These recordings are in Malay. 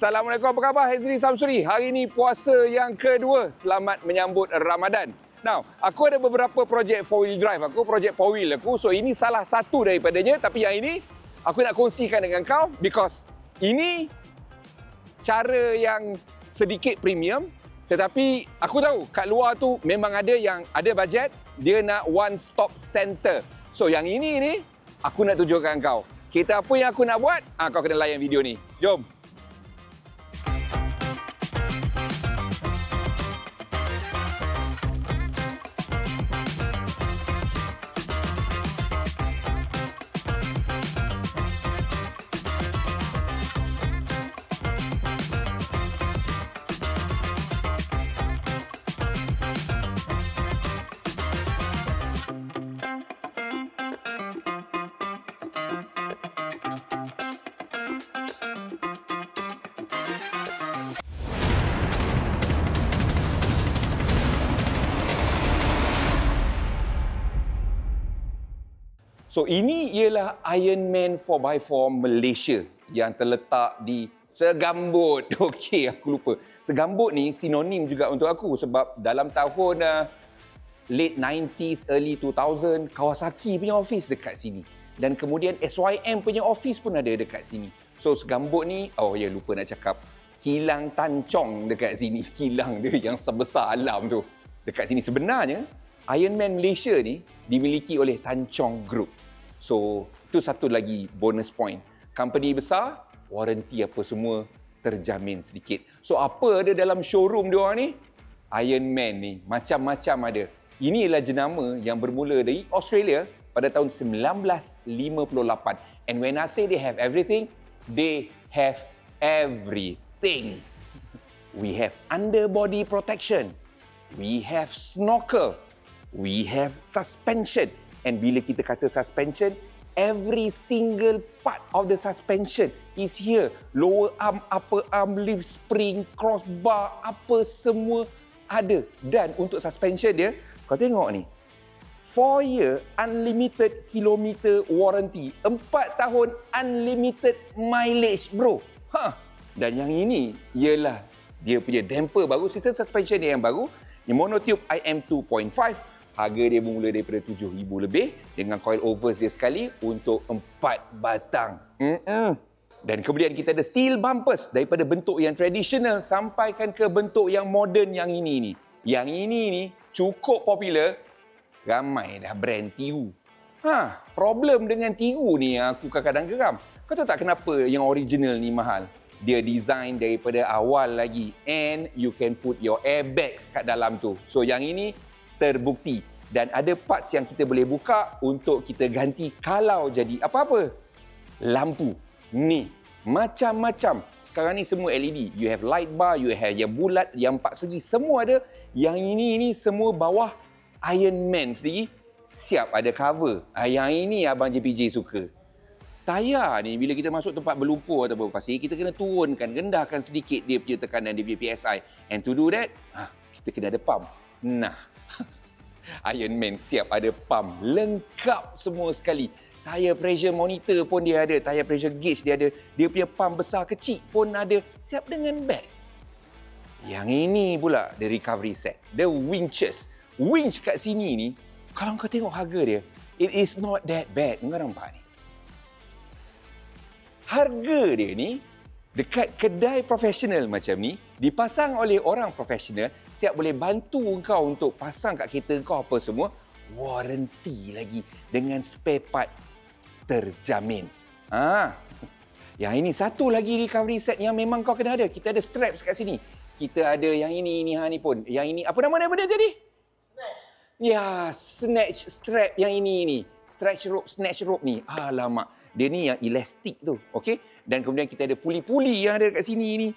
Assalamualaikum, apa khabar? Hezri Samsuri. Hari ini puasa yang kedua. Selamat menyambut Ramadan. Now, aku ada beberapa projek 4-wheel drive aku, projek 4-wheel aku. So, ini salah satu daripadanya. Tapi yang ini, aku nak kongsikan dengan kau because ini cara yang sedikit premium. Tetapi aku tahu kat luar tu memang ada yang ada bajet, dia nak one stop center. So, yang ini ni, aku nak tunjukkan kau. Kereta apa yang aku nak buat, kau kena layan video ni. Jom. So, ini ialah Ironman 4x4 Malaysia yang terletak di Segambut. Okey, aku lupa. Segambut ni sinonim juga untuk aku sebab dalam tahun late 90s, early 2000, Kawasaki punya office dekat sini. Dan kemudian SYM punya office pun ada dekat sini. So, Segambut ni, lupa nak cakap, kilang Tancong dekat sini. Kilang dia yang sebesar alam tu. Dekat sini sebenarnya, Ironman Malaysia ni dimiliki oleh Tancong Group. So, itu satu lagi bonus point. Company besar, waranti apa semua terjamin sedikit. So, apa ada dalam showroom dia orang ni? Ironman ni, macam-macam ada. Ini ialah jenama yang bermula dari Australia pada tahun 1958. And when I say they have everything, they have everything. We have underbody protection. We have snorkel. We have suspension. And bila kita kata suspension, every single part of the suspension is here. Lower arm, upper arm, leaf spring, crossbar, apa semua ada. Dan untuk suspension dia, kau tengok ni. 4-year unlimited kilometer warranty. 4 tahun unlimited mileage, bro. Dan yang ini ialah dia punya damper baru, sistem suspension dia yang baru. Ni monotube IM 2.5. Harga dia bermula daripada RM7,000 lebih dengan coil overs dia sekali untuk 4 batang. Dan kemudian kita ada steel bumpers daripada bentuk yang tradisional sampaikan ke bentuk yang moden yang ini ni. Yang ini ni cukup popular, ramai dah brand tiru. Problem dengan tiru ni aku kadang-kadang geram. Kau tahu tak kenapa yang original ni mahal? Dia design daripada awal lagi and you can put your airbags kat dalam tu. So yang ini terbukti dan ada parts yang kita boleh buka untuk kita ganti kalau jadi apa-apa. Lampu ni macam-macam. Sekarang ni semua LED. You have light bar, you have yang bulat, yang 4 segi, semua ada. Yang ini semua bawah Ironman sendiri siap ada cover. Yang ini abang JPJ suka. Tayar ni bila kita masuk tempat berlumpur atau berpasir, kita kena turunkan, rendahkan sedikit dia punya tekanan, dia punya PSI. And to do that, kita kena ada pump. Nah, Ironman siap ada pump. Lengkap semua sekali. Tire pressure monitor pun dia ada. Tire pressure gauge dia ada. Dia punya pump besar kecil pun ada. Siap dengan bag. Yang ini pula, the recovery set. The winches. Winch kat sini ni, kalau kau tengok harga dia, it is not that bad. Kau nampak ni? Harga dia ni, dekat kedai profesional macam ni, dipasang oleh orang profesional, siap boleh bantu kau untuk pasang kat kereta kau apa semua, waranti lagi dengan spare part terjamin. Yang ini satu lagi recovery set yang memang kau kena ada. Kita ada straps kat sini. Kita ada yang ini ni pun. Yang ini, apa nama dia tadi? Snatch. Ya, snatch strap yang ini. Snatch rope ni. Alamak. Dia ni yang elastik tu, okey? Dan kemudian kita ada puli-puli yang ada kat sini ni.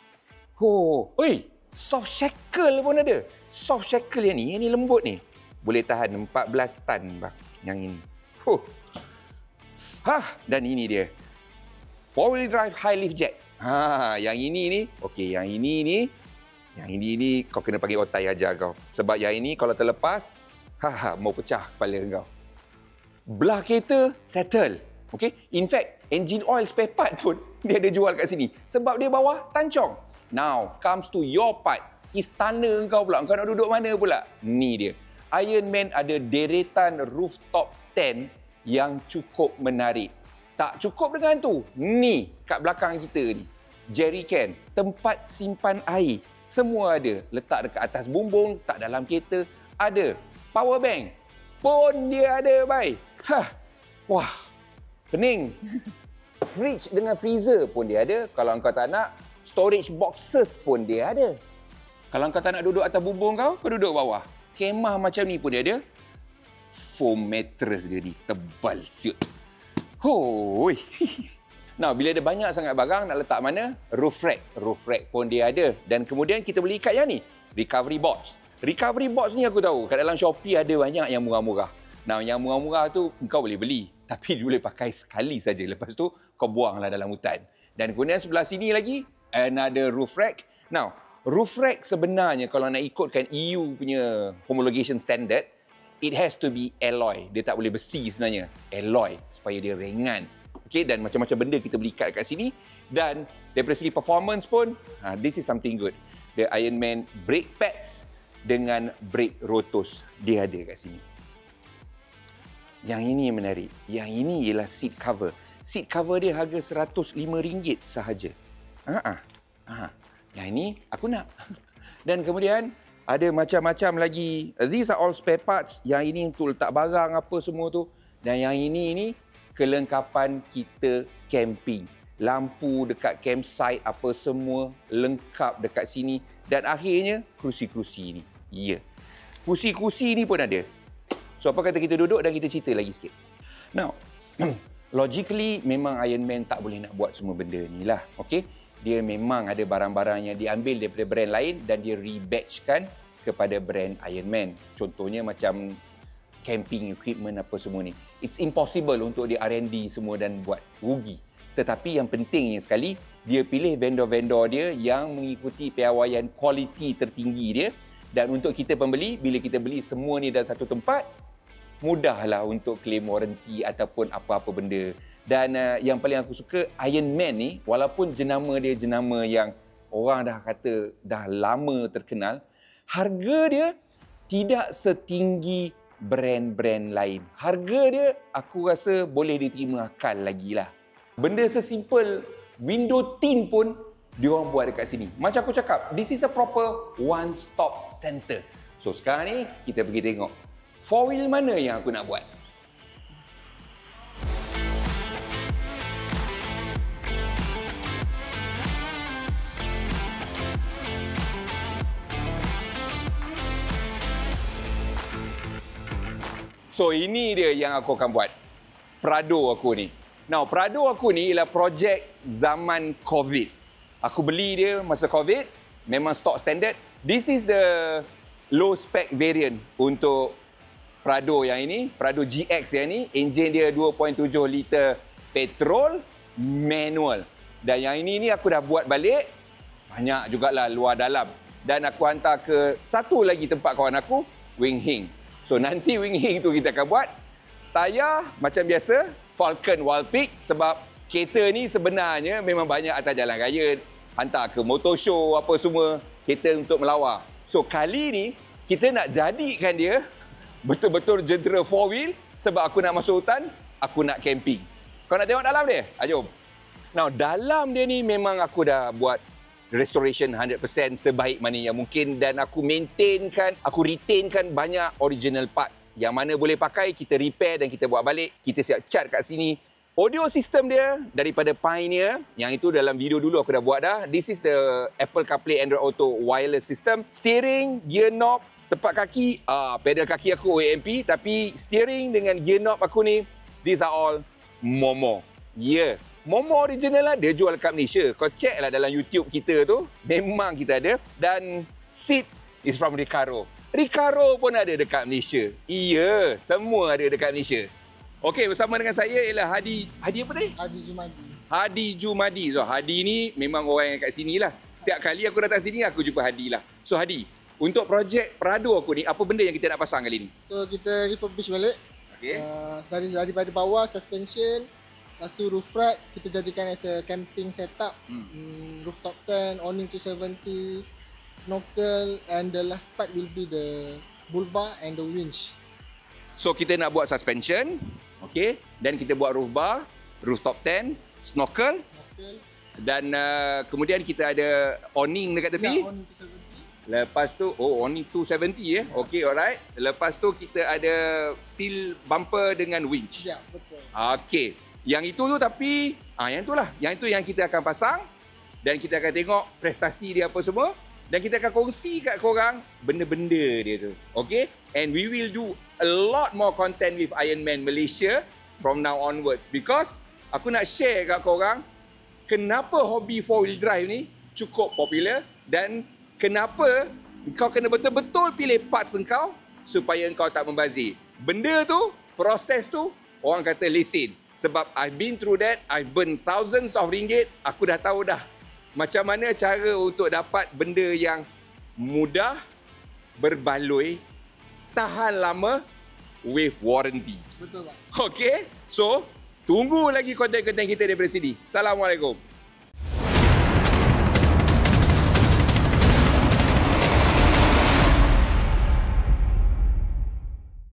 Soft shackle pun ada. Soft shackle yang ni lembut ni. Boleh tahan 14 tan bang. Yang ini. Dan ini dia. 4-wheel drive high lift jack. Yang ini ni, okey, yang ini ni kau kena panggil otai ajar kau. Sebab yang ini kalau terlepas, mau pecah kepala kau. Belah kereta settle. Okay? In fact, Engine oil spare part pun dia ada jual kat sini. Sebab dia bawah tancong. Now, comes to your part. Istana kau pula. Kau nak duduk mana pula? Ni dia. Ironman ada deretan rooftop tent yang cukup menarik. Tak cukup dengan tu. Ni, kat belakang kita ni. Jerrycan, tempat simpan air. Semua ada. Letak dekat atas bumbung, tak dalam kereta. Ada. Power bank pun dia ada, bye. Wah, pening. Fridge dengan freezer pun dia ada. Kalau kau tak nak, storage boxes pun dia ada. Kalau kau tak nak duduk atas bumbung kau duduk bawah. Kemah macam ni pun dia ada. Foam mattress dia ni, tebal siut. Hoi. Nah, bila ada banyak sangat barang, nak letak mana? Roof rack. Roof rack pun dia ada. Dan kemudian kita beli ikat yang ni, recovery box. Recovery box ni aku tahu, kat dalam Shopee ada banyak yang murah-murah. Nah, yang murah-murah tu kau boleh beli. Tapi dia boleh pakai sekali saja. Lepas tu, kau buanglah dalam hutan. Dan kemudian sebelah sini lagi, another roof rack. Now, roof rack sebenarnya kalau nak ikutkan EU punya homologation standard, it has to be alloy. Dia tak boleh besi sebenarnya. Alloy, supaya dia ringan. Okay, dan macam-macam benda kita beli kat sini. Dan daripada segi performance pun, this is something good. The Ironman brake pads dengan brake rotos, dia ada kat sini. Yang ini yang menarik. Yang ini ialah seat cover. Seat cover dia harga RM105 sahaja. Yang ini aku nak. Dan kemudian ada macam-macam lagi. These are all spare parts. Yang ini untuk letak barang apa semua tu. Dan yang ini kelengkapan kita camping. Lampu dekat campsite apa semua lengkap dekat sini. Dan akhirnya kerusi-kerusi ni. Ya. Kerusi-kerusi ni pun ada. So apa kata kita duduk dan kita cerita lagi sikit. Now, logically memang Ironman tak boleh nak buat semua benda ni lah. Okay? Dia memang ada barang-barang yang diambil daripada brand lain dan dia rebatchkan kepada brand Ironman. Contohnya macam camping equipment apa semua ni. It's impossible untuk dia R&D semua dan buat rugi. Tetapi yang pentingnya sekali, dia pilih vendor-vendor dia yang mengikuti piawaian kualiti tertinggi dia. Dan untuk kita pembeli, bila kita beli semua ni dalam satu tempat, mudahlah untuk claim warranty ataupun apa-apa benda. Dan yang paling aku suka, Ironman ni, walaupun jenama dia jenama yang orang dah kata dah lama terkenal, harga dia tidak setinggi brand-brand lain. Harga dia, aku rasa boleh diterima akal lagi lah. Benda sesimpel window tint pun diorang buat dekat sini. Macam aku cakap, this is a proper one-stop center. So sekarang ni, kita pergi tengok four wheel mana yang aku nak buat. So ini dia yang aku akan buat. Prado aku ni. Now, Prado aku ni ialah projek zaman COVID. Aku beli dia masa COVID. Memang stock standard. This is the low spec variant untuk Prado yang ini. Prado GX yang ini. Enjin dia 2.7 liter petrol manual. Dan yang ini aku dah buat balik. Banyak jugalah luar dalam. Dan aku hantar ke satu lagi tempat kawan aku, Wing Hing. So nanti Wing Hing tu kita akan buat. Tayar macam biasa, Falcon Wildpeak. Sebab kereta ni sebenarnya memang banyak atas jalan raya. Hantar ke motor show apa semua. Kereta untuk melawar. So kali ni kita nak jadikan dia betul-betul jentera four wheel. Sebab aku nak masuk hutan, aku nak camping. Kau nak tengok dalam dia? Jom. Now dalam dia ni memang aku dah buat restoration 100% sebaik mana yang mungkin. Dan aku retainkan banyak original parts. Yang mana boleh pakai, kita repair dan kita buat balik. Kita siap cat kat sini. Audio system dia daripada Pioneer. Yang itu dalam video dulu aku dah buat dah. This is the Apple CarPlay Android Auto wireless system. Steering, gear knob, tepat kaki, pedal kaki aku OAMP. Tapi steering dengan gear knob aku ni, these are all Momo. Yeah. Momo original lah, dia jual kat Malaysia. Kau check lah dalam YouTube kita tu. Memang kita ada. Dan seat is from Recaro. Recaro pun ada dekat Malaysia. Iya, semua ada dekat Malaysia. Okey, bersama dengan saya ialah Hadi. Hadi apa ni? Hadi Jumadi. Hadi Jumadi. So, Hadi ni memang orang yang kat sini lah. Tiap kali aku datang sini, aku jumpa Hadi lah. So, Hadi, untuk projek Prado aku ni, apa benda yang kita nak pasang kali ni? So, kita refurbish balik. Okay. Daripada bawah, suspension, Lepas tu roof rack kita jadikan as a camping setup. Rooftop tent, awning 270, snorkel, and the last part will be the bull bar and the winch. So kita nak buat suspension, okay, dan kita buat roof bar, rooftop tent, snorkel, dan kemudian kita ada awning dekat tepi. Ya, awning 270. Lepas tu, awning 270 okey, alright. Lepas tu kita ada steel bumper dengan winch. Ya, betul. Okey. Yang itu tu tapi, yang itulah. Yang itu yang kita akan pasang dan kita akan tengok prestasi dia apa semua dan kita akan kongsi kat korang benda-benda dia tu. Okey? And we will do a lot more content with Ironman Malaysia from now onwards because aku nak share kat korang kenapa hobi 4-wheel drive ni cukup popular dan kenapa kau kena betul-betul pilih parts engkau supaya engkau tak membazir. Benda tu, proses tu, orang kata lesen. Sebab I've been through that, I've burn thousands of ringgit, aku dah tahu dah macam mana cara untuk dapat benda yang mudah, berbaloi, tahan lama with warranty. Betul, Pak. Okay? So, tunggu lagi konten-konten kita daripada sini. Assalamualaikum.